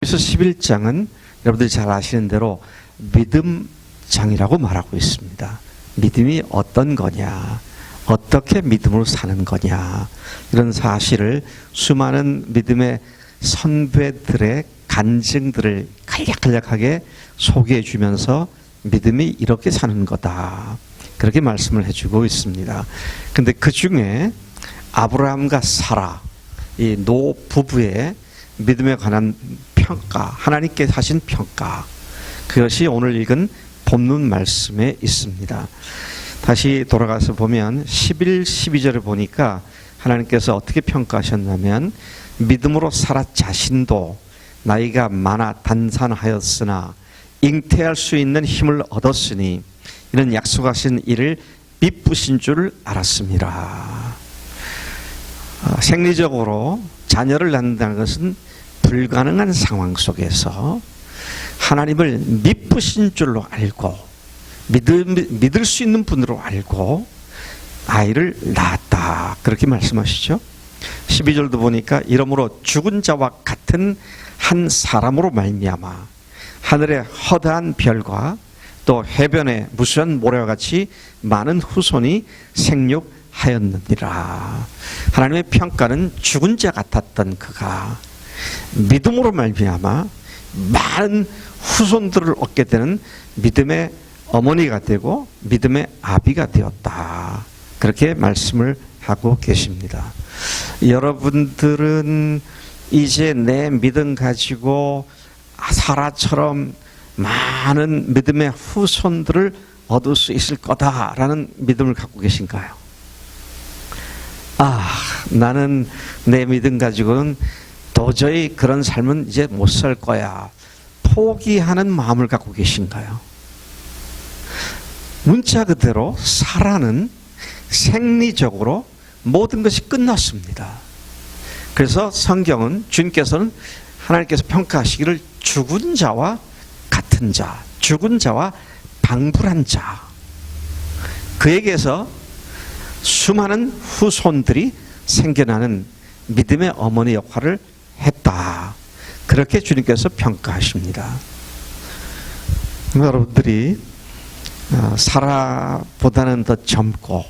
그래서 11장은 여러분들이 잘 아시는 대로 믿음장이라고 말하고 있습니다. 믿음이 어떤 거냐, 어떻게 믿음으로 사는 거냐, 이런 사실을 수많은 믿음의 선배들의 간증들을 간략간략하게 소개해 주면서 믿음이 이렇게 사는 거다, 그렇게 말씀을 해주고 있습니다. 근데 그 중에 아브라함과 사라, 이 노 부부의 믿음에 관한 평가, 하나님께 하신 평가, 그것이 오늘 읽은 본문 말씀에 있습니다. 다시 돌아가서 보면 11, 12절을 보니까 하나님께서 어떻게 평가하셨냐면, 믿음으로 사라 자신도 나이가 많아 단산하였으나 잉태할 수 있는 힘을 얻었으니 이는 약속하신 이를 미쁘신 줄 알았습니다. 생리적으로 자녀를 낳는다는 것은 불가능한 상황 속에서 하나님을 미쁘신 줄로 알고 믿을 수 있는 분으로 알고 아이를 낳았다, 그렇게 말씀하시죠. 12절도 보니까 이러므로 죽은 자와 같은 한 사람으로 말미암아 하늘의 허다한 별과 또 해변의 무수한 모래와 같이 많은 후손이 생육하였느니라. 하나님의 평가는 죽은 자 같았던 그가 믿음으로 말미암아 많은 후손들을 얻게 되는 믿음의 어머니가 되고 믿음의 아비가 되었다, 그렇게 말씀을 하고 계십니다. 여러분들은 이제 내 믿음 가지고 사라처럼 많은 믿음의 후손들을 얻을 수 있을 거다라는 믿음을 갖고 계신가요? 나는 내 믿음 가지고는 도저히 그런 삶은 이제 못 살 거야, 포기하는 마음을 갖고 계신가요? 문자 그대로 사라는 생리적으로 모든 것이 끝났습니다. 그래서 성경은, 주님께서는 하나님께서 평가하시기를 죽은 자와 같은 자, 죽은 자와 방불한 자, 그에게서 수많은 후손들이 생겨나는 믿음의 어머니 역할을 했다, 그렇게 주님께서 평가하십니다. 여러분들이 사라보다는 더 젊고,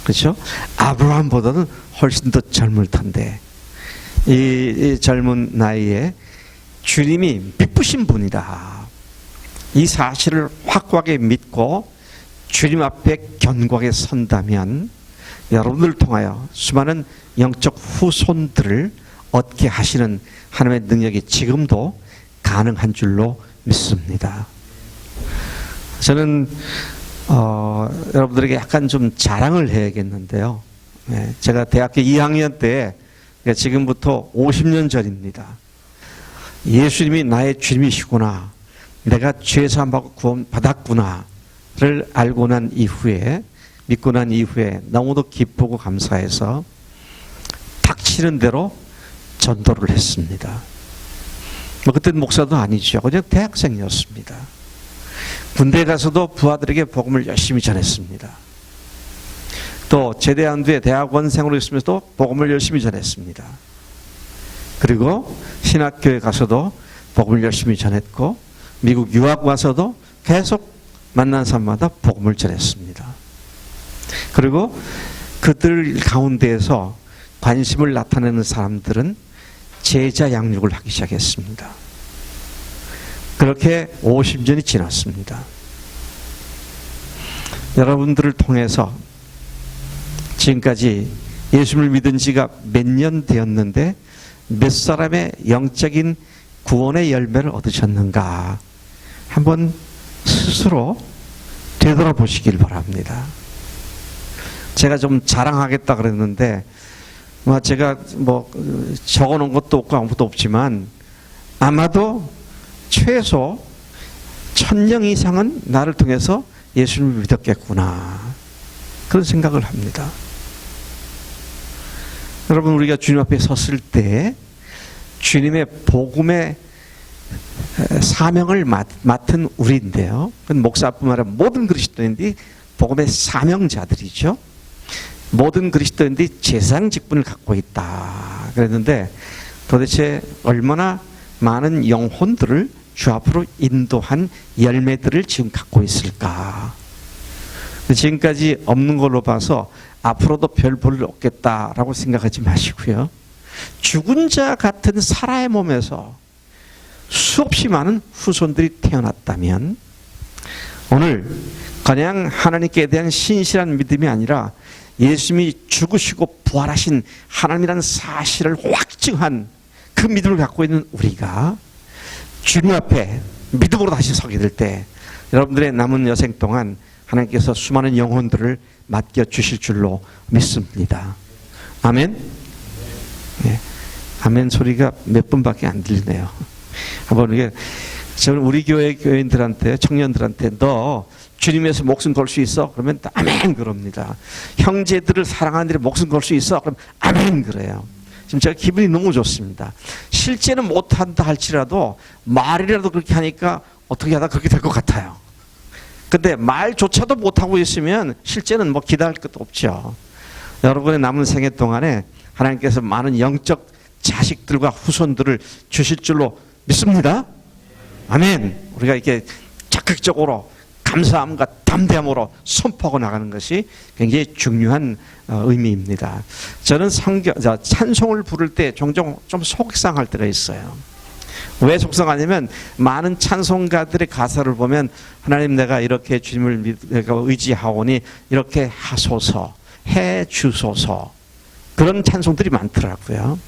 그렇죠? 아브라함보다는 훨씬 더 젊을 텐데 이 젊은 나이에 주님이 미쁘신 분이다, 이 사실을 확고하게 믿고 주님 앞에 견고하게 선다면 여러분들을 통하여 수많은 영적 후손들을 얻게 하시는 하나님의 능력이 지금도 가능한 줄로 믿습니다. 저는 여러분들에게 약간 좀 자랑을 해야겠는데요. 제가 대학교 2학년 때, 지금부터 50년 전입니다. 예수님이 나의 주님이시구나, 내가 죄사함 받고 구원 받았구나를 알고 난 이후에, 믿고 난 이후에 너무도 기쁘고 감사해서 닥치는 대로 전도를 했습니다. 그때는 목사도 아니죠. 그냥 대학생이었습니다. 군대 가서도 부하들에게 복음을 열심히 전했습니다. 또 제대한 뒤에 대학원생으로 있으면서도 복음을 열심히 전했습니다. 그리고 신학교에 가서도 복음을 열심히 전했고, 미국 유학 와서도 계속 만난 사람마다 복음을 전했습니다. 그리고 그들 가운데에서 관심을 나타내는 사람들은 제자 양육을 하기 시작했습니다. 그렇게 50년이 지났습니다. 여러분들을 통해서 지금까지 예수를 믿은 지가 몇 년 되었는데 몇 사람의 영적인 구원의 열매를 얻으셨는가, 한번 스스로 되돌아보시길 바랍니다. 제가 좀 자랑하겠다 그랬는데 제가 적어놓은 것도 없고 아무것도 없지만 아마도 최소 1000명 이상은 나를 통해서 예수님을 믿었겠구나, 그런 생각을 합니다. 여러분, 우리가 주님 앞에 섰을 때 주님의 복음의 사명을 맡은 우리인데요, 목사뿐만 아니라 모든 그리스도인들이 복음의 사명자들이죠. 모든 그리스도인들이 제사장 직분을 갖고 있다 그랬는데 도대체 얼마나 많은 영혼들을 주 앞으로 인도한 열매들을 지금 갖고 있을까? 지금까지 없는 걸로 봐서 앞으로도 별 볼일 없겠다라고 생각하지 마시고요. 죽은 자 같은 사라의 몸에서 수없이 많은 후손들이 태어났다면 오늘 그냥 하나님께 대한 신실한 믿음이 아니라 예수님이 죽으시고 부활하신 하나님이라는 사실을 확증한 그 믿음을 갖고 있는 우리가 주님 앞에 믿음으로 다시 서게 될 때 여러분들의 남은 여생 동안 하나님께서 수많은 영혼들을 맡겨주실 줄로 믿습니다. 아멘? 네. 아멘 소리가 몇 분밖에 안 들리네요. 한번 이게 저는 우리 교회 교인들한테 청년들한테 너 주님에서 목숨 걸 수 있어? 그러면 아멘 그럽니다. 형제들을 사랑하는 일에 목숨 걸 수 있어? 그럼 아멘 그래요. 지금 제가 기분이 너무 좋습니다. 실제는 못한다 할지라도 말이라도 그렇게 하니까 어떻게 하다 그렇게 될 것 같아요. 근데 말조차도 못하고 있으면 실제는 뭐 기대할 것도 없죠. 여러분의 남은 생애 동안에 하나님께서 많은 영적 자식들과 후손들을 주실 줄로 믿습니다. 아멘. 우리가 이렇게 적극적으로 감사함과 담대함으로 선포하고 나가는 것이 굉장히 중요한 의미입니다. 저는 찬송을 부를 때 종종 좀 속상할 때가 있어요. 왜 속상하냐면 많은 찬송가들의 가사를 보면 하나님 내가 이렇게 주님을 내가 의지하오니 이렇게 하소서 해 주소서 그런 찬송들이 많더라고요.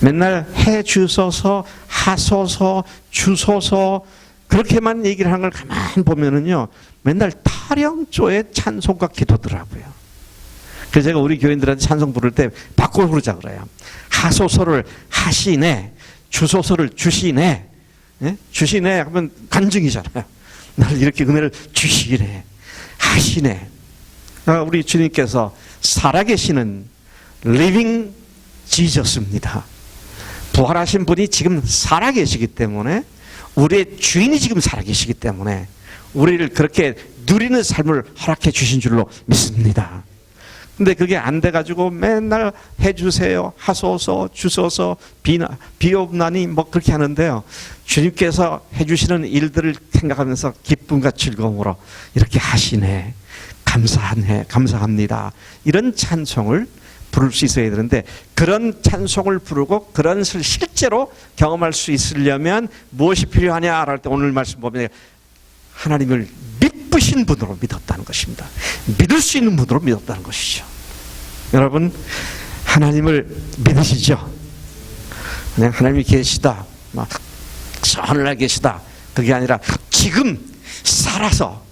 맨날 해 주소서 하소서 주소서 그렇게만 얘기를 하는 걸 가만히 보면은요 맨날 타령조의 찬송과 기도더라고요. 그래서 제가 우리 교인들한테 찬송 부를 때 바꿔 부르자 그래요. 하소서를 하시네 주소서를 주시네. 예? 주시네 하면 간증이잖아요. 나를 이렇게 은혜를 주시네 하시네. 우리 주님께서 살아계시는 리빙 지저스입니다. 부활하신 분이 지금 살아계시기 때문에 우리의 주인이 지금 살아계시기 때문에 우리를 그렇게 누리는 삶을 허락해 주신 줄로 믿습니다. 근데 그게 안 돼가지고 맨날 해주세요 하소서 주소서 비옵나니 뭐 그렇게 하는데요. 주님께서 해주시는 일들을 생각하면서 기쁨과 즐거움으로 이렇게 하시네 감사하네 감사합니다 이런 찬송을 부를 수 있어야 되는데 그런 찬송을 부르고 그런 것을 실제로 경험할 수 있으려면 무엇이 필요하냐 할 때 오늘 말씀 보면 하나님을 믿으신 분으로 믿었다는 것입니다. 믿을 수 있는 분으로 믿었다는 것이죠. 여러분 하나님을 믿으시죠? 그냥 하나님이 계시다 막 하늘나라에 계시다 그게 아니라 지금 살아서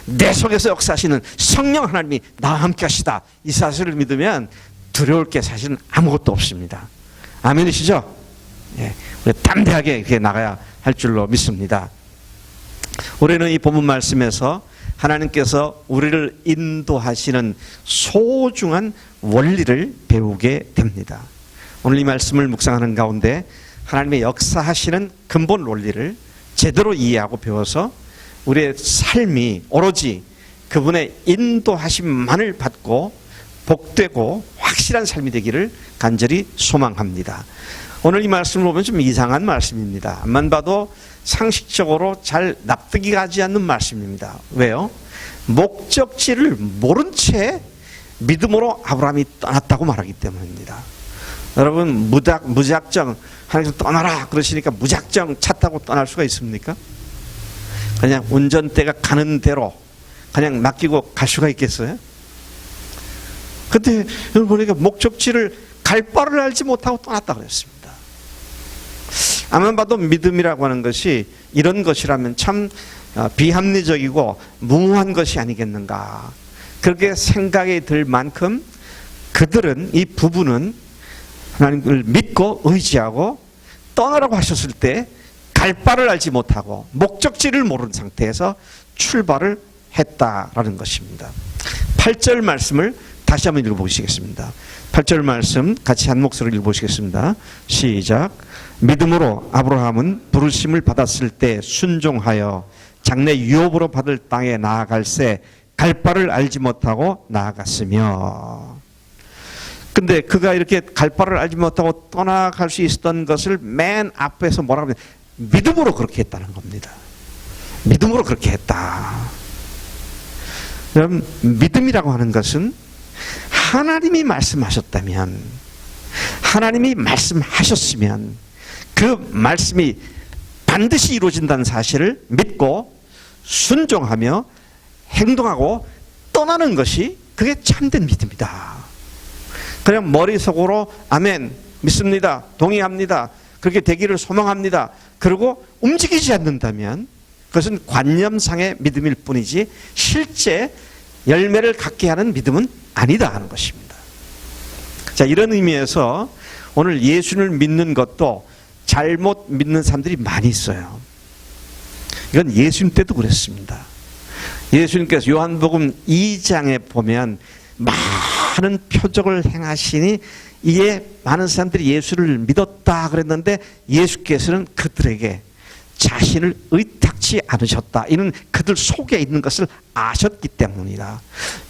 내 속에서 역사하시는 성령 하나님이 나와 함께 하시다 이 사실을 믿으면 두려울 게 사실은 아무것도 없습니다. 아멘이시죠? 예, 우리 담대하게 이렇게 나가야 할 줄로 믿습니다. 올해는 이 본문 말씀에서 하나님께서 우리를 인도하시는 소중한 원리를 배우게 됩니다. 오늘 이 말씀을 묵상하는 가운데 하나님의 역사하시는 근본 원리를 제대로 이해하고 배워서 우리의 삶이 오로지 그분의 인도하심만을 받고 복되고 확실한 삶이 되기를 간절히 소망합니다. 오늘 이 말씀을 보면 좀 이상한 말씀입니다. 앞만 봐도 상식적으로 잘 납득이 가지 않는 말씀입니다. 왜요? 목적지를 모른 채 믿음으로 아브라함이 떠났다고 말하기 때문입니다. 여러분 무작정 하나님께서 떠나라 그러시니까 무작정 차 타고 떠날 수가 있습니까? 그냥 운전대가 가는 대로 그냥 맡기고 갈 수가 있겠어요? 그때 여러분 보니까 목적지를 갈 바를 알지 못하고 떠났다 그랬습니다. 아무나 봐도 믿음이라고 하는 것이 이런 것이라면 참 비합리적이고 무모한 것이 아니겠는가 그렇게 생각이 들 만큼 그들은 이 부부는 하나님을 믿고 의지하고 떠나라고 하셨을 때 갈 바를 알지 못하고 목적지를 모르는 상태에서 출발을 했다라는 것입니다. 8절 말씀을 다시 한번 읽어보시겠습니다. 8절 말씀 같이 한 목소리로 읽어보시겠습니다. 시작. 믿음으로 아브라함은 부르심을 받았을 때 순종하여 장래 유업으로 받을 땅에 나아갈새 갈 바를 알지 못하고 나아갔으며 근데 그가 이렇게 갈 바를 알지 못하고 떠나갈 수 있었던 것을 맨 앞에서 뭐라고 하면 믿음으로 그렇게 했다는 겁니다. 믿음으로 그렇게 했다. 여러분, 믿음이라고 하는 것은 하나님이 말씀하셨다면, 하나님이 말씀하셨으면 그 말씀이 반드시 이루어진다는 사실을 믿고 순종하며 행동하고 떠나는 것이 그게 참된 믿음이다. 그냥 머릿속으로 아멘, 믿습니다, 동의합니다, 그렇게 되기를 소망합니다, 그리고 움직이지 않는다면 그것은 관념상의 믿음일 뿐이지 실제 열매를 갖게 하는 믿음은 아니다 하는 것입니다. 자, 이런 의미에서 오늘 예수를 믿는 것도 잘못 믿는 사람들이 많이 있어요. 이건 예수님 때도 그랬습니다. 예수님께서 요한복음 2장에 보면 많은 표적을 행하시니 이에 많은 사람들이 예수를 믿었다 그랬는데 예수께서는 그들에게 자신을 의탁치 않으셨다. 이는 그들 속에 있는 것을 아셨기 때문이다.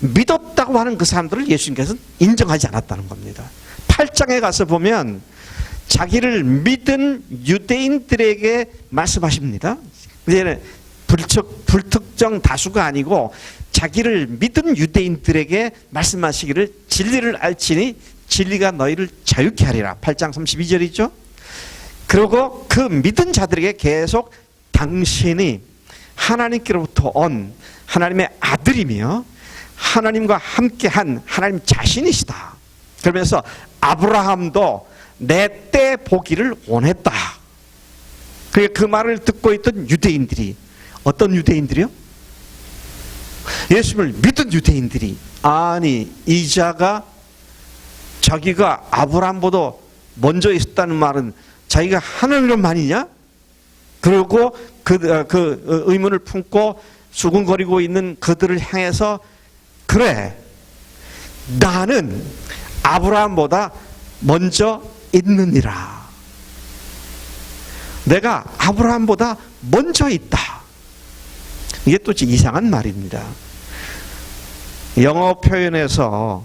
믿었다고 하는 그 사람들을 예수님께서는 인정하지 않았다는 겁니다. 8장에 가서 보면 자기를 믿은 유대인들에게 말씀하십니다. 이제는 불특정 다수가 아니고 자기를 믿은 유대인들에게 말씀하시기를 진리를 알지니 진리가 너희를 자유케 하리라. 8장 32절이죠. 그리고 그 믿은 자들에게 계속 당신이 하나님께로부터 온 하나님의 아들이며 하나님과 함께한 하나님 자신이시다. 그러면서 아브라함도 내 때 보기를 원했다. 그 말을 듣고 있던 유대인들이, 어떤 유대인들이요? 예수님을 믿은 유대인들이, 아니 이 자가 자기가 아브라함보다 먼저 있었다는 말은 자기가 하나님만이냐? 그리고 그 의문을 품고 수군거리고 있는 그들을 향해서 그래, 나는 아브라함보다 먼저 있느니라. 내가 아브라함보다 먼저 있다. 이게 또 이상한 말입니다. 영어 표현에서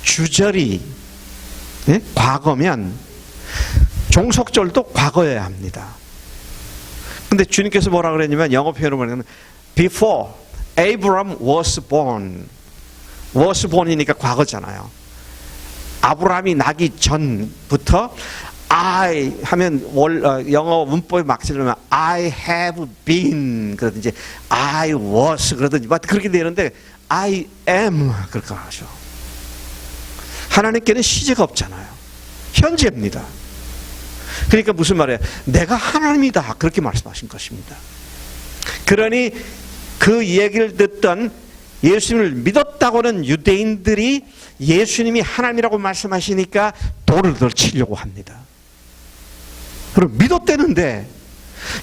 주절이 과거면 종속절도 과거여야 합니다. 근데 주님께서 뭐라 그랬냐면 영어 표현으로 말하면 before Abraham was born. was born이니까 과거잖아요. 아브라함이 나기 전부터 I 하면 영어 문법에 막히려면 I have been 그러든지 I was 그러든지 그렇게 되는데 I am 그렇게 하죠. 하나님께는 시제가 없잖아요. 현재입니다. 그러니까 무슨 말이에요? 내가 하나님이다 그렇게 말씀하신 것입니다. 그러니 그 얘기를 듣던 예수님을 믿었다고는 유대인들이 예수님이 하나님이라고 말씀하시니까 돌을 더 치려고 합니다. 그럼 믿었다는데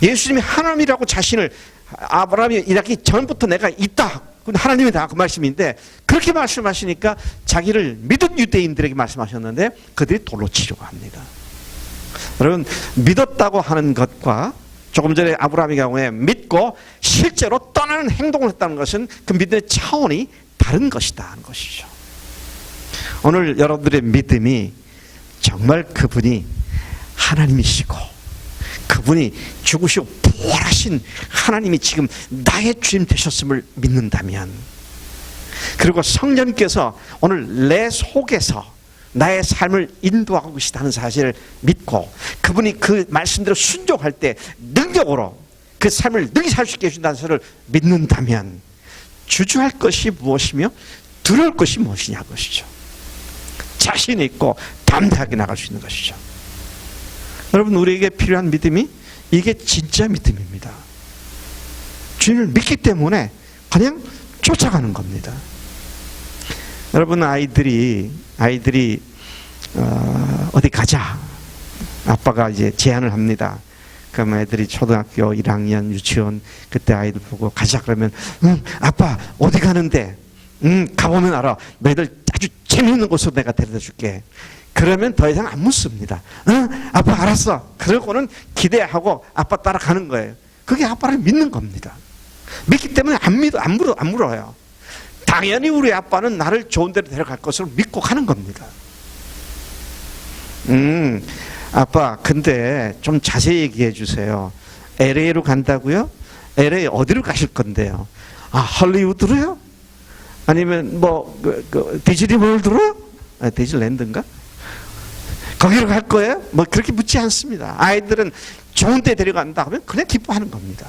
예수님이 하나님이라고 자신을 아브라함이 일하기 전부터 내가 있다. 그건 하나님이다. 그 말씀인데 그렇게 말씀하시니까 자기를 믿은 유대인들에게 말씀하셨는데 그들이 돌로 치려고 합니다. 여러분, 믿었다고 하는 것과 조금 전에 아브라함의 경우에 믿고 실제로 떠나는 행동을 했다는 것은 그 믿음의 차원이 다른 것이다 하는 것이죠. 오늘 여러분들의 믿음이 정말 그분이 하나님이시고 그분이 죽으시고 부활하신 하나님이 지금 나의 주님 되셨음을 믿는다면, 그리고 성령께서 오늘 내 속에서 나의 삶을 인도하고 계시다는 사실을 믿고 그분이 그 말씀대로 순종할 때 능력으로 그 삶을 능히 살 수 있게 해준다는 사실을 믿는다면 주저할 것이 무엇이며 두려울 것이 무엇이냐 것이죠. 자신 있고 담대하게 나갈 수 있는 것이죠. 여러분, 우리에게 필요한 믿음이 이게 진짜 믿음입니다. 주님을 믿기 때문에 그냥 쫓아가는 겁니다. 여러분, 아이들이 어디 가자. 아빠가 이제 제안을 합니다. 그럼 애들이 초등학교 1학년 유치원 그때 아이들 보고 가자 그러면 아빠 어디 가는데? 가보면 알아. 너희들 아주 재미있는 곳으로 내가 데려다 줄게. 그러면 더 이상 안 묻습니다. 아빠 알았어. 그러고는 기대하고 아빠 따라가는 거예요. 그게 아빠를 믿는 겁니다. 믿기 때문에 안 물어요. 당연히 우리 아빠는 나를 좋은 데로 데려갈 것으로 믿고 가는 겁니다. 아빠, 근데 좀 자세히 얘기해 주세요. LA로 간다고요? LA 어디로 가실 건데요? 아, 할리우드로요? 아니면 뭐 디즈니월드로요? 아, 디즈니랜드인가? 거기로 갈 거예요? 뭐 그렇게 묻지 않습니다. 아이들은 좋은 데 데려간다 하면 그냥 기뻐하는 겁니다.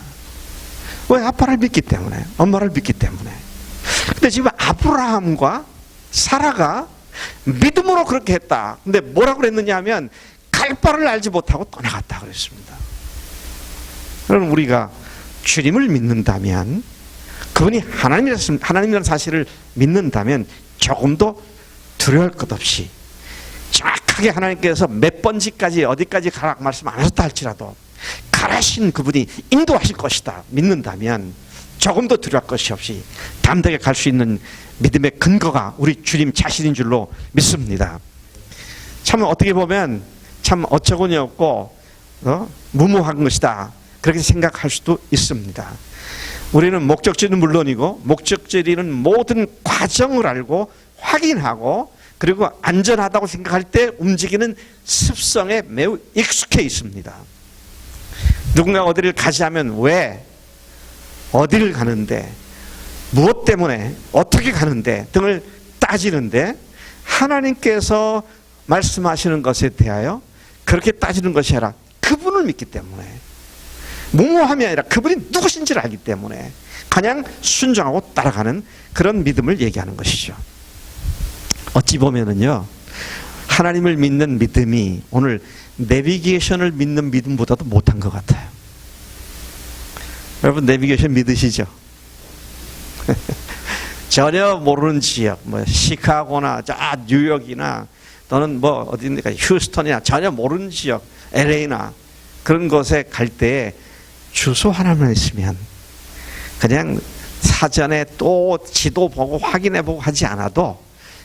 왜? 아빠를 믿기 때문에, 엄마를 믿기 때문에. 근데 지금 아브라함과 사라가 믿음으로 그렇게 했다. 근데 뭐라고 그랬느냐 하면 갈 바를 알지 못하고 떠나갔다 그랬습니다. 그럼 우리가 주님을 믿는다면, 그분이 하나님이라는 사실을 믿는다면 조금도 두려울 것 없이 정확하게 하나님께서 몇 번지까지 어디까지 가라 말씀 안 하셨다 할지라도 가라신 그분이 인도하실 것이다 믿는다면 조금도 두려울 것이 없이 담대하게 갈 수 있는 믿음의 근거가 우리 주님 자신인 줄로 믿습니다. 참 어떻게 보면 참 어처구니 없고 무모한 것이다 그렇게 생각할 수도 있습니다. 우리는 목적지는 물론이고 목적지는 모든 과정을 알고 확인하고 그리고 안전하다고 생각할 때 움직이는 습성에 매우 익숙해 있습니다. 누군가 어디를 가자면 왜, 어디를 가는데, 무엇 때문에, 어떻게 가는데 등을 따지는데 하나님께서 말씀하시는 것에 대하여 그렇게 따지는 것이 아니라 그분을 믿기 때문에, 무모함이 아니라 그분이 누구신지를 알기 때문에 그냥 순종하고 따라가는 그런 믿음을 얘기하는 것이죠. 어찌 보면은요, 하나님을 믿는 믿음이 오늘 내비게이션을 믿는 믿음보다도 못한 것 같아요. 여러분 내비게이션 믿으시죠? 전혀 모르는 지역, 뭐 시카고나 뉴욕이나 또는 뭐 어디입니까 휴스턴이나 전혀 모르는 지역, LA나 그런 곳에 갈 때 주소 하나만 있으면 그냥 사전에 또 지도 보고 확인해 보고 하지 않아도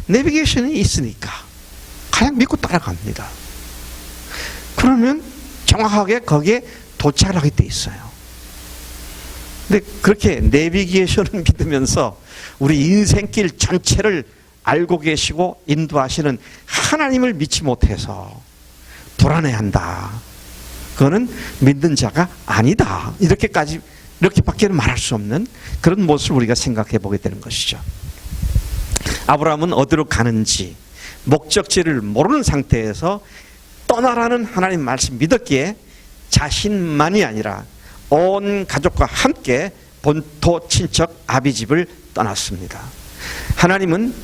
내비게이션이 있으니까 그냥 믿고 따라갑니다. 그러면 정확하게 거기에 도착을 하게 돼 있어요. 근데 그렇게 내비게이션을 믿으면서 우리 인생길 전체를 알고 계시고 인도하시는 하나님을 믿지 못해서 불안해한다. 그거는 믿는 자가 아니다. 이렇게밖에는 말할 수 없는 그런 모습을 우리가 생각해 보게 되는 것이죠. 아브라함은 어디로 가는지 목적지를 모르는 상태에서 떠나라는 하나님 말씀 믿었기에 자신만이 아니라 온 가족과 함께 본토 친척 아비집을 떠났습니다. 하나님은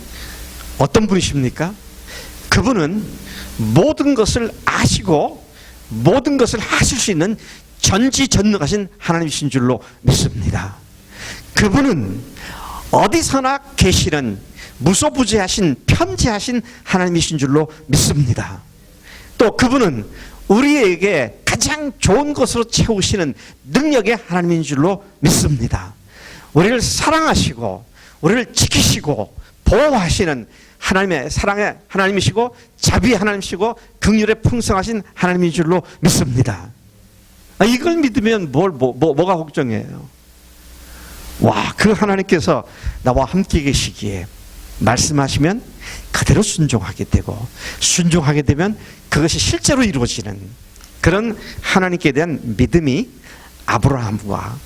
어떤 분이십니까? 그분은 모든 것을 아시고 모든 것을 하실 수 있는 전지전능하신 하나님이신 줄로 믿습니다. 그분은 어디서나 계시는 무소부재하신 편재하신 하나님이신 줄로 믿습니다. 또 그분은 우리에게 가장 좋은 것으로 채우시는 능력의 하나님인 줄로 믿습니다. 우리를 사랑하시고 우리를 지키시고 보호하시는 하나님의 사랑의 하나님이시고 자비의 하나님이시고 긍휼에 풍성하신 하나님인 줄로 믿습니다. 이걸 믿으면 뭐가 걱정이에요? 와, 그 하나님께서 나와 함께 계시기에 말씀하시면 그대로 순종하게 되고 순종하게 되면 그것이 실제로 이루어지는 그런 하나님께 대한 믿음이 아브라함과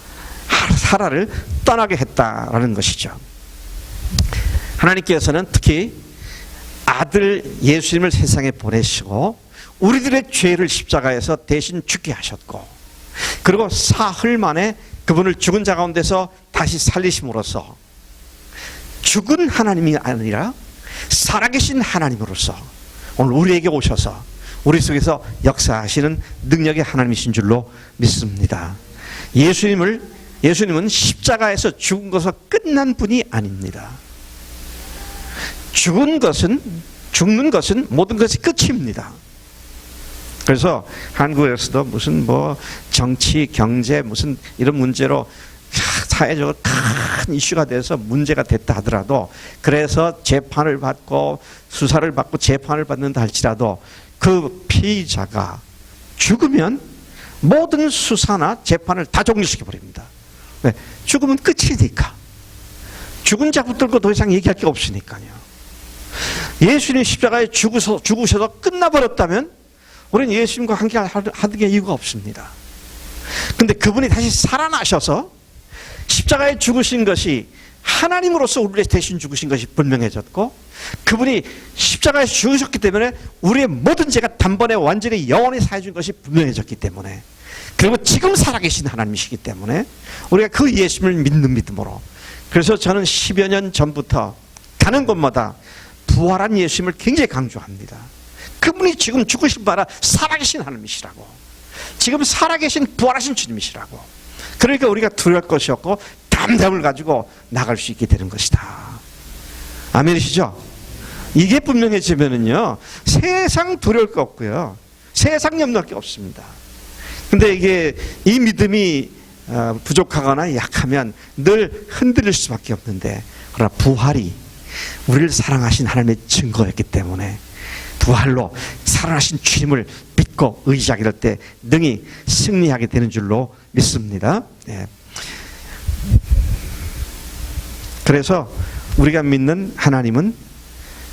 사라를 떠나게 했다라는 것이죠. 하나님께서는 특히 아들 예수님을 세상에 보내시고 우리들의 죄를 십자가에서 대신 죽게 하셨고 그리고 사흘 만에 그분을 죽은 자 가운데서 다시 살리심으로써 죽은 하나님이 아니라 살아계신 하나님으로서 오늘 우리에게 오셔서 우리 속에서 역사하시는 능력의 하나님이신 줄로 믿습니다. 예수님은 십자가에서 죽은 것으로 끝난 분이 아닙니다. 죽는 것은 모든 것이 끝입니다. 그래서 한국에서도 무슨 정치, 경제 무슨 이런 문제로 사회적으로 큰 이슈가 돼서 문제가 됐다 하더라도 그래서 재판을 받고 수사를 받고 재판을 받는다 할지라도 그 피의자가 죽으면 모든 수사나 재판을 다 종료시켜 버립니다. 왜? 죽으면 끝이니까. 죽은 자 붙들고 더 이상 얘기할 게 없으니까요. 예수님 십자가에 죽으셔서 끝나버렸다면 우리는 예수님과 함께 하는 이유가 없습니다. 근데 그분이 다시 살아나셔서 십자가에 죽으신 것이 하나님으로서 우리를 대신 죽으신 것이 분명해졌고, 그분이 십자가에 죽으셨기 때문에 우리의 모든 죄가 단번에 완전히 영원히 사해준 것이 분명해졌기 때문에, 그리고 지금 살아계신 하나님이시기 때문에 우리가 그 예수님을 믿는 믿음으로, 그래서 저는 10여 년 전부터 가는 곳마다 부활한 예수님을 굉장히 강조합니다. 그분이 지금 죽으신 바라 살아계신 하나님이시라고, 지금 살아계신 부활하신 주님이시라고. 그러니까 우리가 두려울 것이 없고 담대함을 가지고 나갈 수 있게 되는 것이다. 아멘이시죠? 이게 분명해지면은요, 세상 두려울 거 없고요, 세상 염려할 게 없습니다. 근데 이게 이 믿음이 부족하거나 약하면 늘 흔들릴 수밖에 없는데, 그러나 부활이 우리를 사랑하신 하나님의 증거였기 때문에 부활로 살아나신 주님을 믿고 의지하게 될 때 능히 승리하게 되는 줄로 믿습니다. 예. 그래서 우리가 믿는 하나님은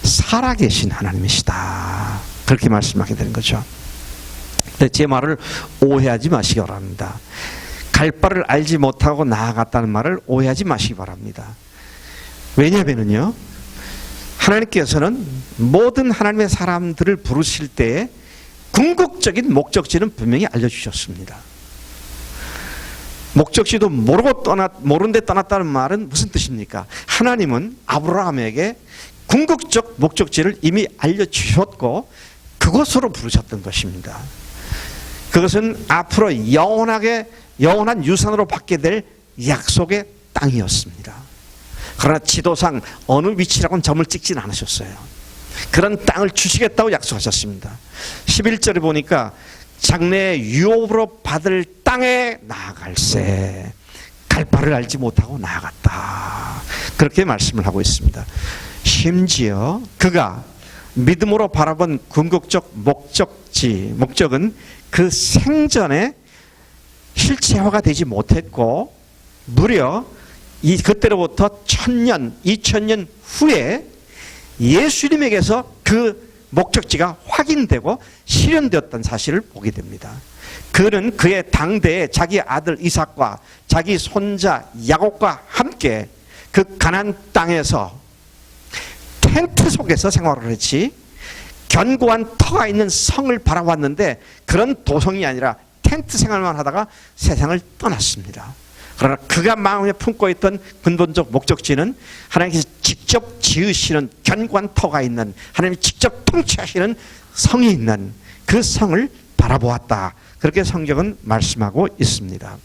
살아계신 하나님이시다, 그렇게 말씀하게 되는 거죠. 제 말을 오해하지 마시기 바랍니다. 갈 바를 알지 못하고 나아갔다는 말을 오해하지 마시기 바랍니다. 왜냐하면요, 하나님께서는 모든 하나님의 사람들을 부르실 때에 궁극적인 목적지는 분명히 알려주셨습니다. 목적지도 모르는데 떠났다는 말은 무슨 뜻입니까? 하나님은 아브라함에게 궁극적 목적지를 이미 알려주셨고 그곳으로 부르셨던 것입니다. 그것은 앞으로 영원한 유산으로 받게 될 약속의 땅이었습니다. 그러나 지도상 어느 위치라고는 점을 찍지는 않으셨어요. 그런 땅을 주시겠다고 약속하셨습니다. 11절에 보니까 장래에 유업으로 받을 땅에 나아갈새 갈 바를 알지 못하고 나아갔다, 그렇게 말씀을 하고 있습니다. 심지어 그가 믿음으로 바라본 궁극적 목적은 그 생전에 실체화가 되지 못했고, 무려 그때로부터 1000년, 2000년 후에 예수님에게서 그 목적지가 확인되고 실현되었다는 사실을 보게 됩니다. 그는 그의 당대에 자기 아들 이삭과 자기 손자 야곱과 함께 그 가나안 땅에서 텐트 속에서 생활을 했지, 견고한 터가 있는 성을 바라봤는데 그런 도성이 아니라 텐트 생활만 하다가 세상을 떠났습니다. 그러나 그가 마음에 품고 있던 근본적 목적지는 하나님께서 직접 지으시는 견고한 터가 있는, 하나님이 직접 통치하시는 성이 있는 그 성을 바라보았다, 그렇게 성경은 말씀하고 있습니다.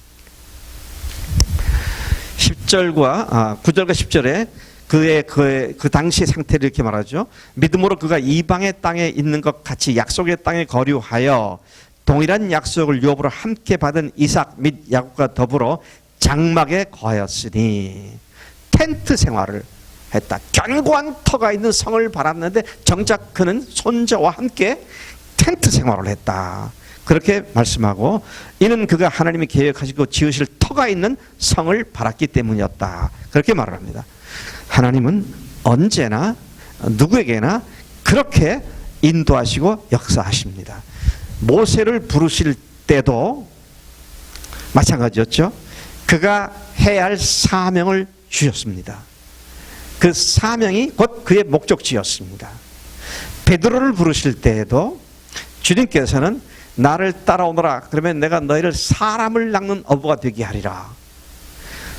9절과 10절에 그 당시의 상태를 이렇게 말하죠. 믿음으로 그가 이방의 땅에 있는 것 같이 약속의 땅에 거류하여 동일한 약속을 유업으로 함께 받은 이삭 및 야곱과 더불어 장막에 거하였으니, 텐트 생활을 했다. 견고한 터가 있는 성을 바랐는데 정작 그는 손자와 함께 텐트 생활을 했다, 그렇게 말씀하고, 이는 그가 하나님이 계획하시고 지으실 터가 있는 성을 바랐기 때문이었다, 그렇게 말을 합니다. 하나님은 언제나 누구에게나 그렇게 인도하시고 역사하십니다. 모세를 부르실 때도 마찬가지였죠. 그가 해야 할 사명을 주셨습니다. 그 사명이 곧 그의 목적지였습니다. 베드로를 부르실 때에도 주님께서는 나를 따라오너라, 그러면 내가 너희를 사람을 낚는 어부가 되게 하리라.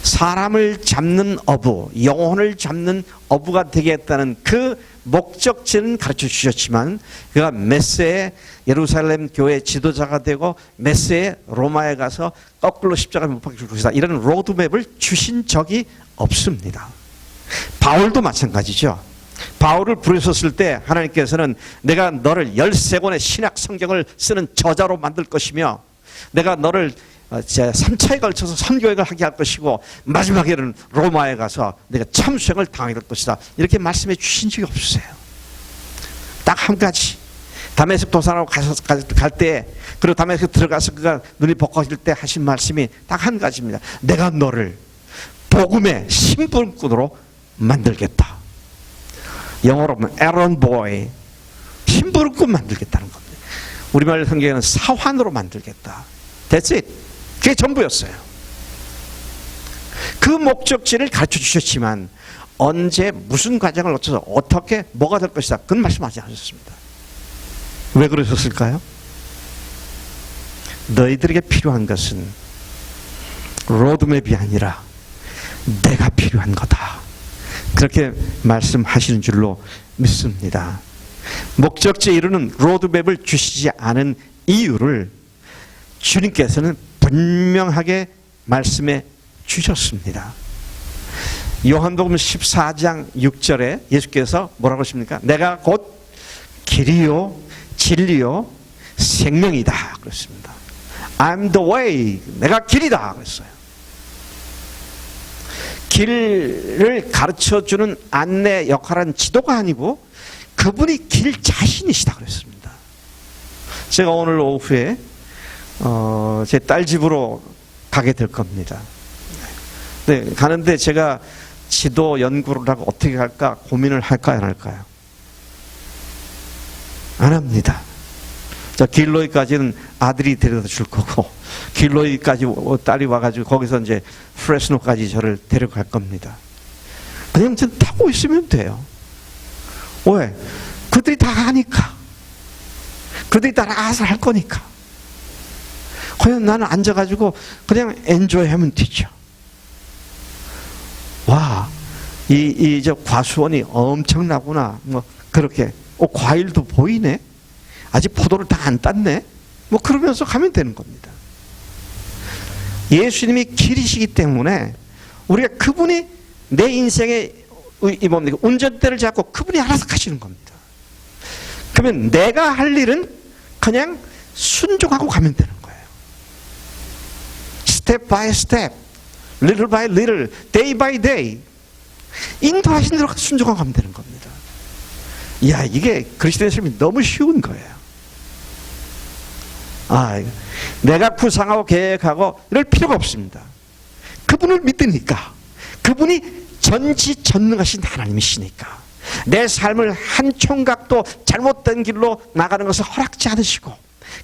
사람을 잡는 어부, 영혼을 잡는 어부가 되겠다는 그 목적지는 가르쳐 주셨지만, 그가 메세에 예루살렘 교회 지도자가 되고 메세에 로마에 가서 거꾸로 십자가에 못 박혀 죽으시다, 이런 로드맵을 주신 적이 없습니다. 바울도 마찬가지죠. 바울을 부르셨을 때 하나님께서는 내가 너를 13권의 신약 성경을 쓰는 저자로 만들 것이며, 내가 너를 3차에 걸쳐서 선교회를 하게 할 것이고, 마지막에는 로마에 가서 내가 참수행을 당하게 될 것이다, 이렇게 말씀해 주신 적이 없으세요. 딱 한 가지, 다메섹 도산하고 갈 때, 그리고 다메섹 들어가서 그가 눈이 벗겨질 때 하신 말씀이 딱 한 가지입니다. 내가 너를 복음의 신분꾼으로 만들겠다. 영어로 하면 에런 보이, 심부름꾼 만들겠다는 겁니다. 우리말 성경에는 사환으로 만들겠다. That's it. 그게 전부였어요. 그 목적지를 가르쳐 주셨지만 언제 무슨 과정을 거쳐서 어떻게 뭐가 될 것이다, 그건 말씀하지 않으셨습니다. 왜 그러셨을까요? 너희들에게 필요한 것은 로드맵이 아니라 내가 필요한 거다. 그렇게 말씀하시는 줄로 믿습니다. 목적지에 이르는 로드맵을 주시지 않은 이유를 주님께서는 분명하게 말씀해 주셨습니다. 요한복음 14장 6절에 예수께서 뭐라고 하십니까? 내가 곧 길이요 진리요 생명이다 그랬습니다. I'm the way. 내가 길이다 그랬어요. 길을 가르쳐주는 안내 역할은 지도가 아니고 그분이 길 자신이시다 그랬습니다. 제가 오늘 오후에 제 딸 집으로 가게 될 겁니다. 네, 가는데 제가 지도 연구를 하고 어떻게 할까 고민을 할까요, 안 할까요? 안 합니다. 자, 길로이까지는 아들이 데려다 줄 거고, 길로이까지 딸이 와가지고 거기서 이제 프레스노까지 저를 데려갈 겁니다. 그냥 전 타고 있으면 돼요. 왜? 그들이 다 하니까. 그들이 다 알아서 할 거니까. 그냥 나는 앉아가지고 그냥 엔조이 하면 되죠. 와, 저 과수원이 엄청나구나. 뭐, 그렇게. 과일도 보이네? 아직 포도를 다 안 땄네? 뭐, 그러면서 가면 되는 겁니다. 예수님이 길이시기 때문에 우리가 그분이 내 인생의 운전대를 잡고 그분이 알아서 가시는 겁니다. 그러면 내가 할 일은 그냥 순종하고 가면 되는 거예요. 스텝 바이 스텝, little by little, day by day. 인도하신 대로 순종하고 가면 되는 겁니다. 이야, 이게 그리스도의 삶이 너무 쉬운 거예요. 내가 구상하고 계획하고 이럴 필요가 없습니다. 그분을 믿으니까. 그분이 전지전능하신 하나님이시니까. 내 삶을 한 총각도 잘못된 길로 나가는 것을 허락지 않으시고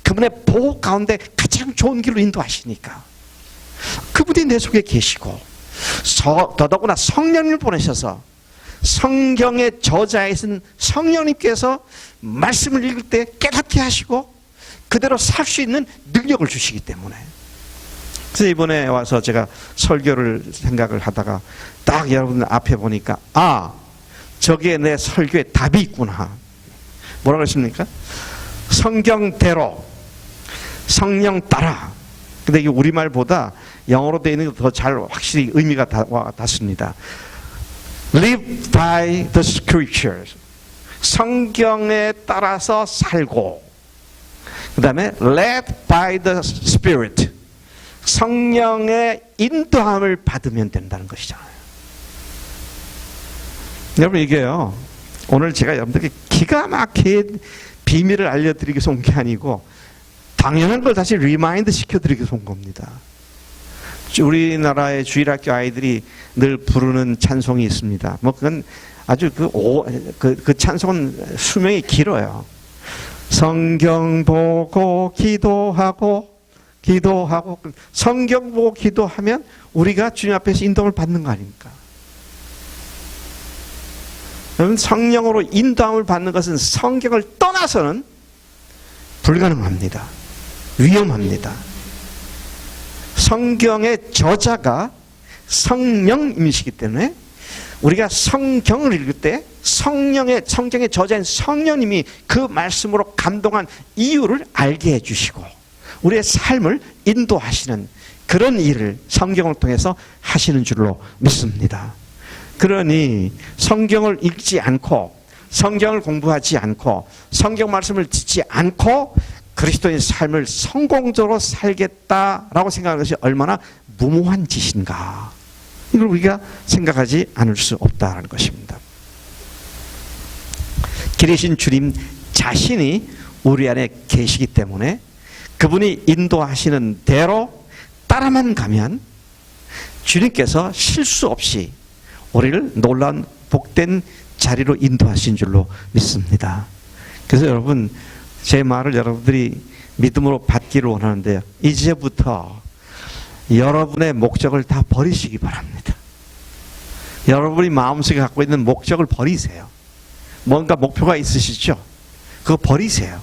그분의 보호 가운데 가장 좋은 길로 인도하시니까 그분이 내 속에 계시고 더더구나 성령님을 보내셔서 성경의 저자이신 성령님께서 말씀을 읽을 때 깨닫게 하시고 그대로 살 수 있는 능력을 주시기 때문에. 그래서 이번에 와서 제가 설교를 생각을 하다가 딱 여러분들 앞에 보니까 저기에 내 설교에 답이 있구나. 뭐라고 했습니까? 성경대로 성령 따라. 근데 이게 우리말보다 영어로 되어 있는 게 더 잘 확실히 의미가 닿습니다. Live by the scriptures. 성경에 따라서 살고, 그 다음에 led by the spirit. 성령의 인도함을 받으면 된다는 것이잖아요. 여러분, 이게요, 오늘 제가 여러분들께 기가 막히게 비밀을 알려드리기 위해서 온 게 아니고 당연한 걸 다시 리마인드 시켜드리기 위해서 온 겁니다. 우리나라의 주일학교 아이들이 늘 부르는 찬송이 있습니다. 뭐 그건 아주 그 찬송은 수명이 길어요. 성경 보고 기도하고 성경 보고 기도하면 우리가 주님 앞에서 인도를 받는 거 아닙니까? 여러분, 성령으로 인도함을 받는 것은 성경을 떠나서는 불가능합니다. 위험합니다. 성경의 저자가 성령님이시기 때문에 우리가 성경을 읽을 때 성경의 저자인 성령님이 그 말씀으로 감동한 이유를 알게 해주시고 우리의 삶을 인도하시는 그런 일을 성경을 통해서 하시는 줄로 믿습니다. 그러니 성경을 읽지 않고 성경을 공부하지 않고 성경 말씀을 듣지 않고 그리스도의 삶을 성공적으로 살겠다라고 생각하는 것이 얼마나 무모한 짓인가, 이걸 우리가 생각하지 않을 수 없다는 것입니다. 길이신 주님 자신이 우리 안에 계시기 때문에 그분이 인도하시는 대로 따라만 가면 주님께서 실수 없이 우리를 놀라운 복된 자리로 인도하신 줄로 믿습니다. 그래서 여러분, 제 말을 여러분들이 믿음으로 받기를 원하는데요. 이제부터 여러분의 목적을 다 버리시기 바랍니다. 여러분이 마음속에 갖고 있는 목적을 버리세요. 뭔가 목표가 있으시죠? 그거 버리세요.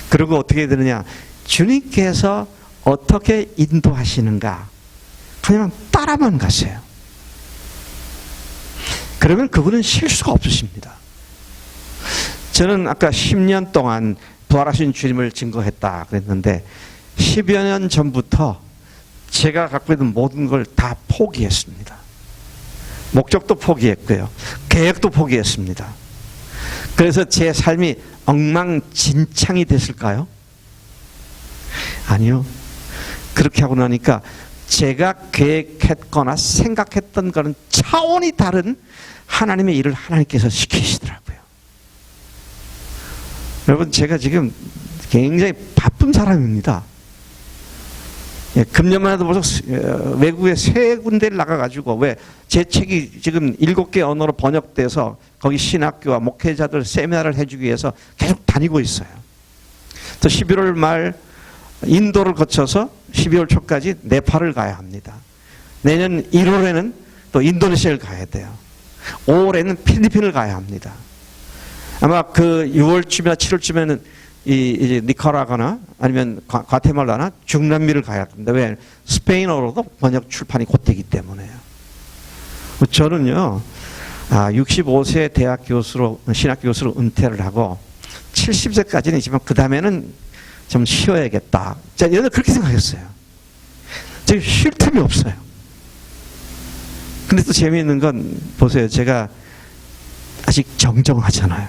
그리고 어떻게 되느냐? 주님께서 어떻게 인도하시는가? 그냥 따라만 가세요. 그러면 그분은 실수가 없으십니다. 저는 아까 10년 동안 부활하신 주님을 증거했다 그랬는데 10여 년 전부터 제가 갖고 있는 모든 걸 다 포기했습니다. 목적도 포기했고요. 계획도 포기했습니다. 그래서 제 삶이 엉망진창이 됐을까요? 아니요. 그렇게 하고 나니까 제가 계획했거나 생각했던 것은 차원이 다른 하나님의 일을 하나님께서 시키시더라고요. 여러분, 제가 지금 굉장히 바쁜 사람입니다. 금년만 해도 벌써 외국에 3군데를 나가가지고, 왜 제 책이 지금 7개 언어로 번역돼서 거기 신학교와 목회자들 세미나를 해주기 위해서 계속 다니고 있어요. 또 11월 말 인도를 거쳐서 12월 초까지 네팔을 가야 합니다. 내년 1월에는 또 인도네시아를 가야 돼요. 5월에는 필리핀을 가야 합니다. 아마 그 6월쯤이나 7월쯤에는 이제 니카라과나 아니면 과테말라나 중남미를 가야 합니다. 왜? 스페인어로도 번역 출판이 곧 되기 때문에요. 저는요, 65세 대학 교수로, 신학 교수로 은퇴를 하고 70세까지는 있지만 그 다음에는 좀 쉬어야겠다. 자, 저는 그렇게 생각했어요. 지금 쉴 틈이 없어요. 근데 또 재미있는 건 보세요. 제가 아직 정정하잖아요.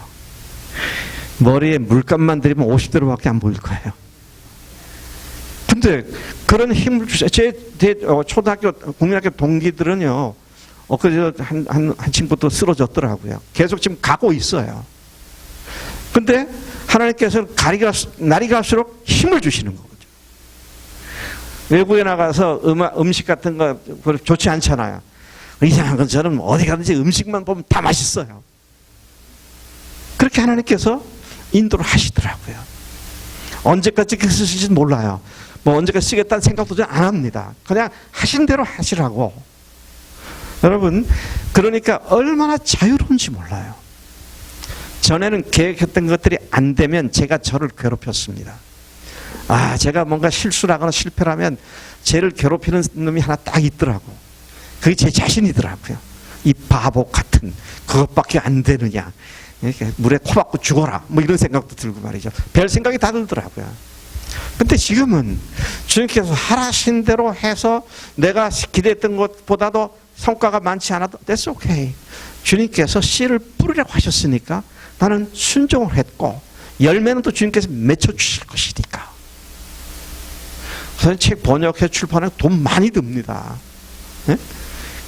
머리에 물감만 들이면 50대로밖에 안 보일 거예요. 근데 그런 힘을 주세요. 제 초등학교, 국민학교 동기들은요, 엊그제 한 친구도 쓰러졌더라고요. 계속 지금 가고 있어요. 근데 하나님께서 날이 갈수록 힘을 주시는 거죠. 외국에 나가서 음식 같은 거 좋지 않잖아요. 이상한 건 저는 어디 가든지 음식만 보면 다 맛있어요. 그렇게 하나님께서 인도를 하시더라고요. 언제까지 쓰실지 몰라요. 뭐 언제까지 쓰겠다는 생각도 좀 안 합니다. 그냥 하신 대로 하시라고. 여러분, 그러니까 얼마나 자유로운지 몰라요. 전에는 계획했던 것들이 안 되면 제가 저를 괴롭혔습니다. 제가 뭔가 실수를 하거나 실패를 하면 쟤를 괴롭히는 놈이 하나 딱 있더라고. 그게 제 자신이더라고요. 이 바보 같은, 그것밖에 안 되느냐. 이렇게 물에 코 박고 죽어라. 뭐 이런 생각도 들고 말이죠. 별 생각이 다 들더라고요. 근데 지금은 주님께서 하라신 대로 해서 내가 기대했던 것보다도 성과가 많지 않아도 that's okay. 주님께서 씨를 뿌리라고 하셨으니까 나는 순종을 했고 열매는 또 주님께서 맺혀주실 것이니까. 저는 책 번역해 출판에 돈 많이 듭니다. 네?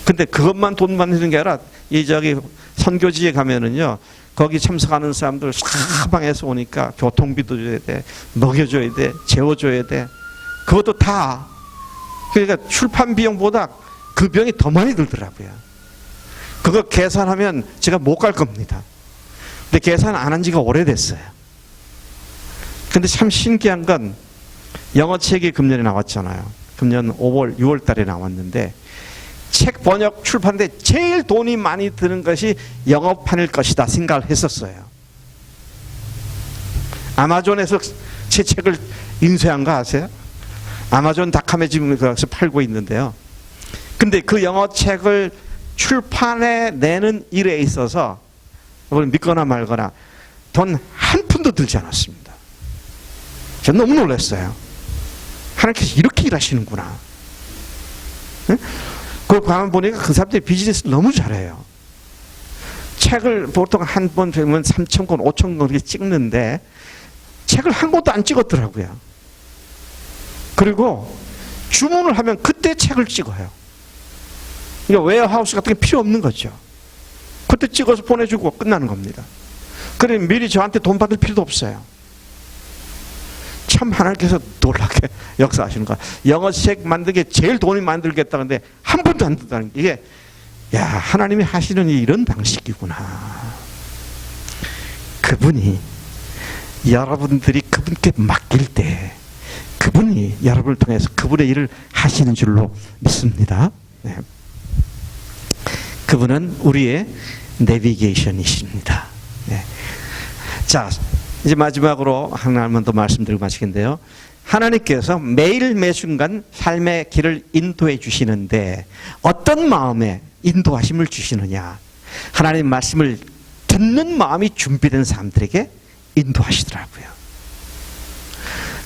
근데 그것만 돈 많이 드는 게 아니라 저기 선교지에 가면은요, 거기 참석하는 사람들 사방에서 오니까 교통비도 줘야 돼, 먹여줘야 돼, 재워줘야 돼. 그것도 다. 그러니까 출판 비용보다 그 비용이 더 많이 들더라고요. 그거 계산하면 제가 못 갈 겁니다. 근데 계산 안 한 지가 오래됐어요. 근데 참 신기한 건 영어 책이 금년에 나왔잖아요. 금년 5월, 6월 달에 나왔는데 책 번역 출판인데 제일 돈이 많이 드는 것이 영어판일 것이다 생각을 했었어요. 아마존에서 제 책을 인쇄한 거 아세요? 아마존닷컴에 지금 거기서 팔고 있는데요. 근데 그 영어 책을 출판해 내는 일에 있어서 여러분 믿거나 말거나 돈 한 푼도 들지 않았습니다. 전 너무 놀랐어요. 하나님께서 이렇게 일하시는구나. 네? 그걸 가만 보니까 그 사람들이 비즈니스를 너무 잘해요. 책을 보통 한 번 되면 3,000권, 5,000권 이렇게 찍는데 책을 한 권도 안 찍었더라고요. 그리고 주문을 하면 그때 책을 찍어요. 그러니까 웨어하우스 같은 게 필요 없는 거죠. 그때 찍어서 보내주고 끝나는 겁니다. 그래 미리 저한테 돈 받을 필요도 없어요. 참 하나님께서 놀랍게 역사하시는 거야. 영어 책 만들기에 제일 돈이 많이 들겠다는데 한 번도 안 든다는 게, 이게 야, 하나님이 하시는 일이 이런 방식이구나. 그분이 여러분들이 그분께 맡길 때 그분이 여러분을 통해서 그분의 일을 하시는 줄로 믿습니다. 네. 그분은 우리의 내비게이션이십니다. 네. 자, 이제 마지막으로 하나만 더 말씀드리고 마치겠는데요. 하나님께서 매일 매순간 삶의 길을 인도해 주시는데 어떤 마음에 인도하심을 주시느냐? 하나님 말씀을 듣는 마음이 준비된 사람들에게 인도하시더라고요.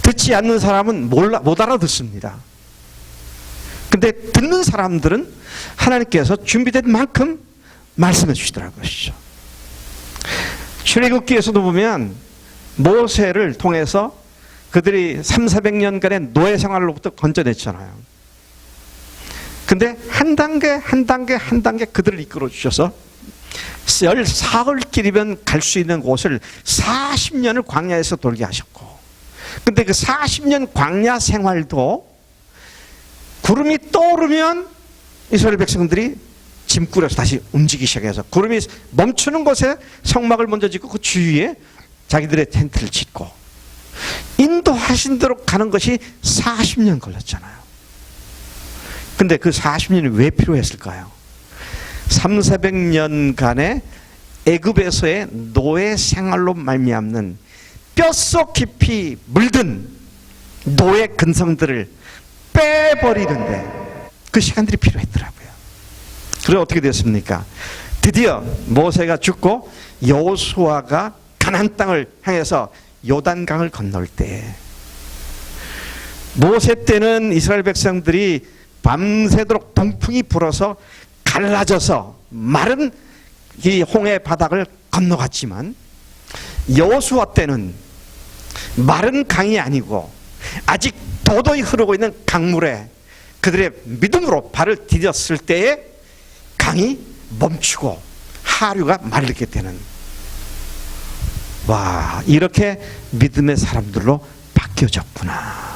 듣지 않는 사람은 못 알아듣습니다. 근데 듣는 사람들은 하나님께서 준비된 만큼 말씀해 주시더라고요. 출애굽기에서도 보면 모세를 통해서 그들이 300~400년간의 노예 생활로부터 건져냈잖아요. 근데 한 단계 한 단계 한 단계 그들을 이끌어 주셔서 14흘길이면 갈 수 있는 곳을 40년을 광야에서 돌게 하셨고, 근데 그 40년 광야 생활도 구름이 떠오르면 이스라엘 백성들이 짐 꾸려서 다시 움직이기 시작해서 구름이 멈추는 곳에 성막을 먼저 짓고 그 주위에 자기들의 텐트를 짓고 인도하신 대로 가는 것이 40년 걸렸잖아요. 근데 그 40년이 왜 필요했을까요? 300~400년간의 애굽에서의 노예 생활로 말미암는 뼛속 깊이 물든 노예 근성들을 빼버리는데 그 시간들이 필요했더라고요. 그래서 어떻게 됐습니까? 드디어 모세가 죽고 여호수아가 가나안 땅을 향해서 요단강을 건널 때, 모세 때는 이스라엘 백성들이 밤새도록 동풍이 불어서 갈라져서 마른 이 홍해 바닥을 건너갔지만, 여호수아 때는 마른 강이 아니고 아직 도도히 흐르고 있는 강물에 그들의 믿음으로 발을 디뎠을 때에 강이 멈추고 하류가 마르게 되는, 와, 이렇게 믿음의 사람들로 바뀌어졌구나.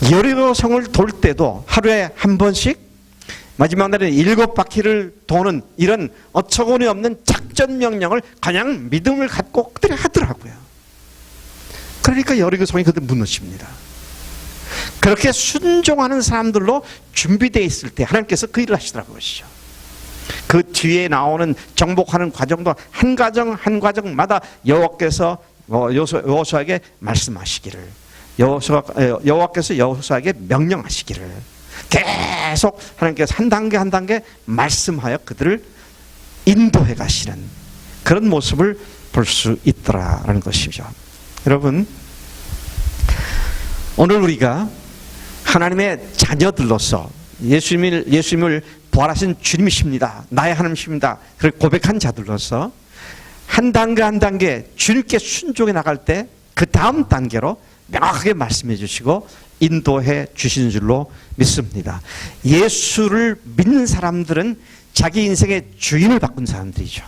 여리고성을 돌 때도 하루에 한 번씩, 마지막 날에는 7바퀴를 도는 이런 어처구니 없는 작전 명령을 그냥 믿음을 갖고 그들이 하더라고요. 그러니까 여리고성이 그들 무너집니다. 그렇게 순종하는 사람들로 준비되어 있을 때 하나님께서 그 일을 하시더라고요. 그 뒤에 나오는 정복하는 과정도 한 과정 한 과정마다 여호와께서 여호수아에게 말씀하시기를, 여호와께서 여호수아에게 명령하시기를 계속 하나님께서 한 단계 한 단계 말씀하여 그들을 인도해 가시는 그런 모습을 볼 수 있더라라는 것이죠. 여러분, 오늘 우리가 하나님의 자녀들로서 예수님을 부활하신 주님이십니다, 나의 하나님이십니다, 그렇게 고백한 자들로서 한 단계 한 단계 주님께 순종해 나갈 때 그 다음 단계로 명확하게 말씀해 주시고 인도해 주시는 줄로 믿습니다. 예수를 믿는 사람들은 자기 인생의 주인을 바꾼 사람들이죠.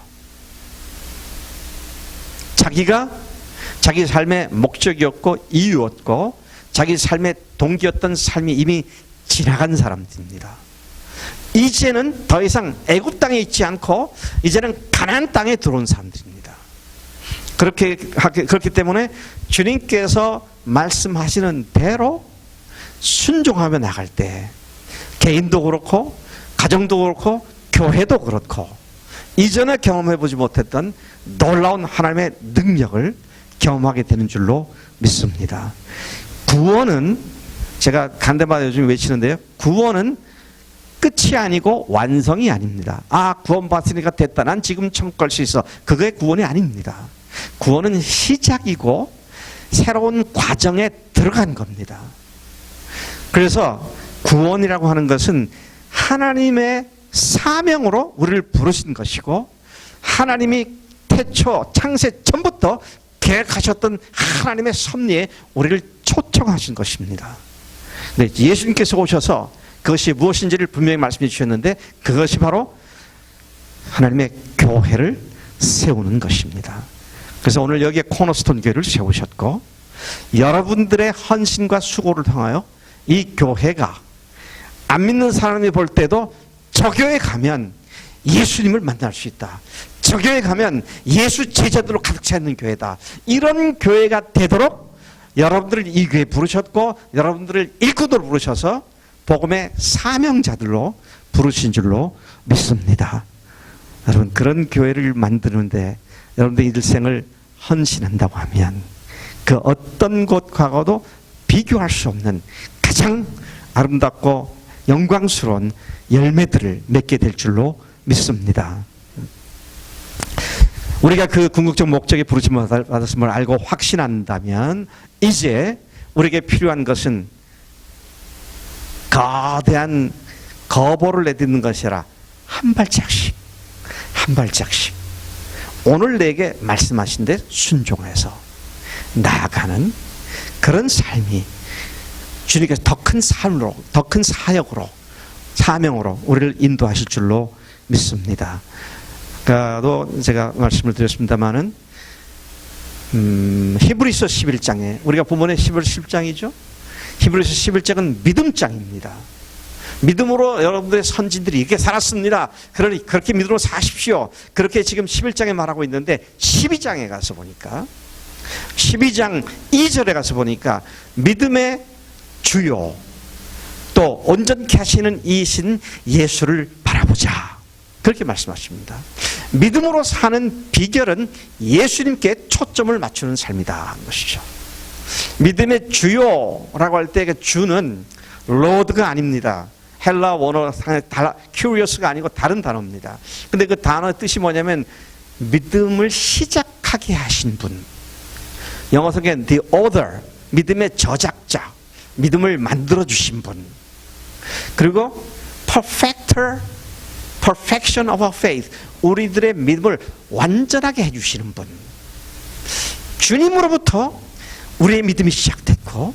자기가 자기 삶의 목적이었고 이유였고 자기 삶의 동기였던 삶이 이미 지나간 사람들입니다. 이제는 더 이상 애굽 땅에 있지 않고 이제는 가나안 땅에 들어온 사람들입니다. 그렇기 때문에 주님께서 말씀하시는 대로 순종하며 나갈 때 개인도 그렇고 가정도 그렇고 교회도 그렇고 이전에 경험해보지 못했던 놀라운 하나님의 능력을 경험하게 되는 줄로 믿습니다. 구원은, 제가 간대마다 요즘 외치는데요, 구원은 끝이 아니고 완성이 아닙니다. 아, 구원 받으니까 됐다, 난 지금 천국 갈 수 있어, 그게 구원이 아닙니다. 구원은 시작이고 새로운 과정에 들어간 겁니다. 그래서 구원이라고 하는 것은 하나님의 사명으로 우리를 부르신 것이고 하나님이 태초 창세 전부터 계획하셨던 하나님의 섭리에 우리를 초청하신 것입니다. 네, 예수님께서 오셔서 그것이 무엇인지를 분명히 말씀해 주셨는데 그것이 바로 하나님의 교회를 세우는 것입니다. 그래서 오늘 여기에 코너스톤 교회를 세우셨고 여러분들의 헌신과 수고를 통하여 이 교회가 안 믿는 사람이 볼 때도 저 교회 가면 예수님을 만날 수 있다. 저 교회 가면 예수 제자들로 가득 차 있는 교회다. 이런 교회가 되도록 여러분들을 이 교회에 부르셨고 여러분들을 일꾼으로 부르셔서 복음의 사명자들로 부르신 줄로 믿습니다. 여러분, 그런 교회를 만드는데 여러분들 일생을 헌신한다고 하면 그 어떤 곳과도 비교할 수 없는 가장 아름답고 영광스러운 열매들을 맺게 될 줄로 믿습니다. 우리가 그 궁극적 목적에 부르심을 받았음을 알고 확신한다면 이제 우리에게 필요한 것은 거대한 거보를 내딛는 것이라 한 발짝씩 한 발짝씩 오늘 내게 말씀하신 데 순종해서 나아가는 그런 삶이 주님께서 더 큰 삶으로, 더 큰 사역으로, 사명으로 우리를 인도하실 줄로 믿습니다. 아까도 제가 말씀을 드렸습니다마는 히브리서 11장에 우리가 본문의 히브리서 11장이죠. 히브리서 11장은 믿음장입니다. 믿음으로 여러분들의 선진들이 이렇게 살았습니다. 그러니 그렇게 믿음으로 사십시오. 그렇게 지금 11장에 말하고 있는데 12장에 가서 보니까 12장 2절에 가서 보니까 믿음의 주요 또 온전케 하시는 이신 예수를 바라보자. 그렇게 말씀하십니다. 믿음으로 사는 비결은 예수님께 초점을 맞추는 삶이다 하는 것이죠. 믿음의 주요라고 할 때 그 주는 로드가 아닙니다. 헬라 원어 상에 큐리어스가 아니고 다른 단어입니다. 근데 그 단어의 뜻이 뭐냐면 믿음을 시작하게 하신 분. 영어 성경에 the author, 믿음의 저작자, 믿음을 만들어 주신 분. 그리고 perfecter, perfection of our faith, 우리들의 믿음을 완전하게 해주시는 분. 주님으로부터 우리의 믿음이 시작됐고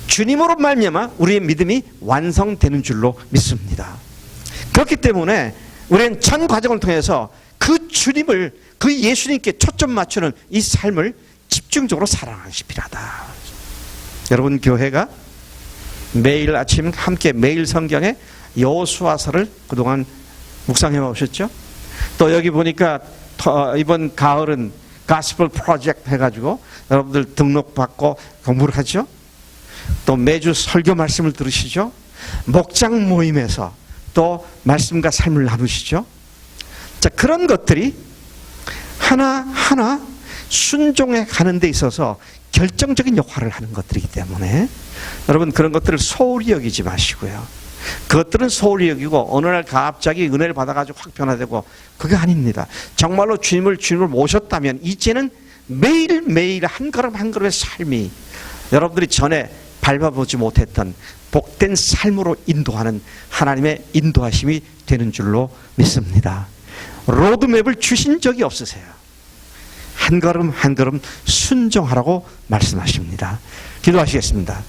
주님으로 말미암아 우리의 믿음이 완성되는 줄로 믿습니다. 그렇기 때문에 우리는 전 과정을 통해서 그 주님을, 그 예수님께 초점 맞추는 이 삶을 집중적으로 살아가는 것이 필요하다. 여러분, 교회가 매일 아침 함께 매일 성경에 여호수아서를 그동안 묵상해 오셨죠? 또 여기 보니까 이번 가을은 가스펠 프로젝트 해가지고 여러분들 등록받고 공부를 하죠? 또 매주 설교 말씀을 들으시죠? 목장 모임에서 또 말씀과 삶을 나누시죠? 자, 그런 것들이 하나하나 순종해 가는 데 있어서 결정적인 역할을 하는 것들이기 때문에 여러분, 그런 것들을 소홀히 여기지 마시고요. 그것들은 소홀히 여기고 어느 날 갑자기 은혜를 받아가지고 확 변화되고 그게 아닙니다. 정말로 주님을 모셨다면 이제는 매일매일 한 걸음 한 걸음의 삶이 여러분들이 전에 밟아보지 못했던 복된 삶으로 인도하는 하나님의 인도하심이 되는 줄로 믿습니다. 로드맵을 주신 적이 없으세요. 한 걸음 한 걸음 순종하라고 말씀하십니다. 기도하시겠습니다.